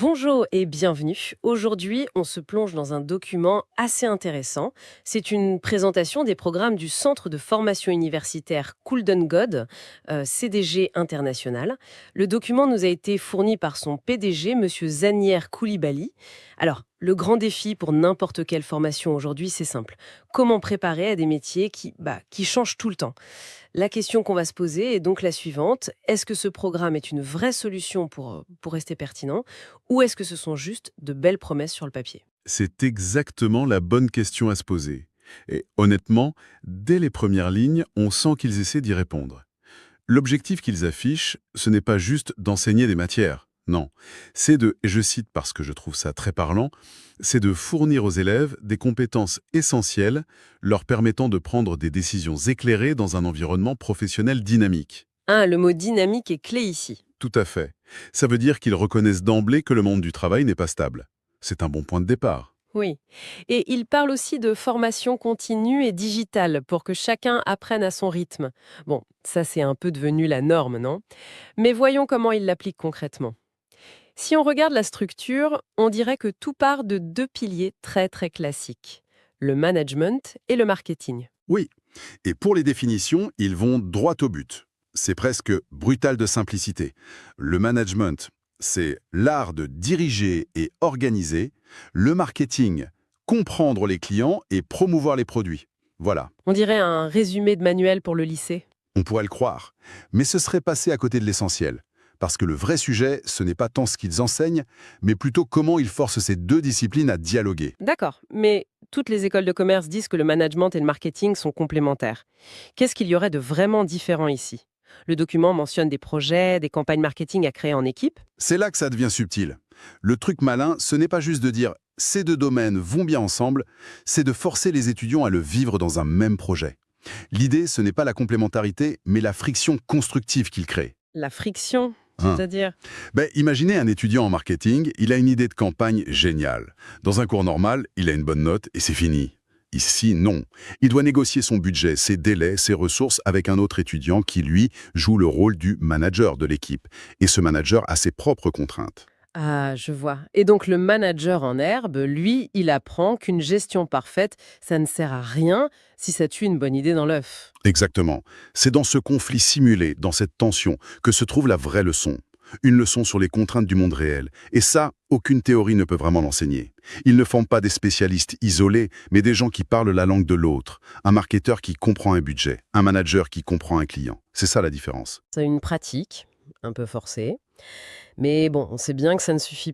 Bonjour et bienvenue. Aujourd'hui, on se plonge dans un document assez intéressant. C'est une présentation des programmes du Centre de formation universitaire Coolden-God, CDG International. Le document nous a été fourni par son PDG, Monsieur Zanier Koulibaly. Alors, le grand défi pour n'importe quelle formation aujourd'hui, c'est simple. Comment préparer à des métiers qui changent tout le temps? La question qu'on va se poser est donc la suivante. Est-ce que ce programme est une vraie solution pour rester pertinent ou est-ce que ce sont juste de belles promesses sur le papier? C'est exactement la bonne question à se poser. Et honnêtement, dès les premières lignes, on sent qu'ils essaient d'y répondre. L'objectif qu'ils affichent, ce n'est pas juste d'enseigner des matières. Non, c'est de, et je cite parce que je trouve ça très parlant, c'est de fournir aux élèves des compétences essentielles leur permettant de prendre des décisions éclairées dans un environnement professionnel dynamique. Ah, le mot dynamique est clé ici. Tout à fait. Ça veut dire qu'ils reconnaissent d'emblée que le monde du travail n'est pas stable. C'est un bon point de départ. Oui. Et il parle aussi de formation continue et digitale pour que chacun apprenne à son rythme. Bon, ça c'est un peu devenu la norme, non? Mais voyons comment il l'applique concrètement. Si on regarde la structure, on dirait que tout part de deux piliers très très classiques. Le management et le marketing. Oui, et pour les définitions, ils vont droit au but. C'est presque brutal de simplicité. Le management, c'est l'art de diriger et organiser. Le marketing, comprendre les clients et promouvoir les produits. Voilà, On dirait un résumé de manuel pour le lycée. on pourrait le croire. Mais ce serait passer à côté de l'essentiel. Parce que le vrai sujet, ce n'est pas tant ce qu'ils enseignent, mais plutôt comment ils forcent ces deux disciplines à dialoguer. D'accord, mais toutes les écoles de commerce disent que le management et le marketing sont complémentaires. Qu'est-ce qu'il y aurait de vraiment différent ici? Le document mentionne des projets, des campagnes marketing à créer en équipe. C'est là que ça devient subtil. Le truc malin, ce n'est pas juste de dire ces deux domaines vont bien ensemble, c'est de forcer les étudiants à le vivre dans un même projet. L'idée, ce n'est pas la complémentarité, mais la friction constructive qu'il crée. La friction, Hein. c'est-à-dire? Imaginez un étudiant en marketing, il a une idée de campagne géniale. Dans un cours normal, il a une bonne note et c'est fini. Ici, non. Il doit négocier son budget, ses délais, ses ressources avec un autre étudiant qui, lui, joue le rôle du manager de l'équipe. Et ce manager a ses propres contraintes. Ah, je vois. Et donc le manager en herbe, lui, il apprend qu'une gestion parfaite, ça ne sert à rien si ça tue une bonne idée dans l'œuf. Exactement. C'est dans ce conflit simulé, dans cette tension, que se trouve la vraie leçon. Une leçon sur les contraintes du monde réel. Et ça, aucune théorie ne peut vraiment l'enseigner. Ils ne forment pas des spécialistes isolés, mais des gens qui parlent la langue de l'autre. Un marketeur qui comprend un budget, un manager qui comprend un client. C'est ça la différence. C'est une pratique, un peu forcée. Mais bon, on sait bien que ça ne suffit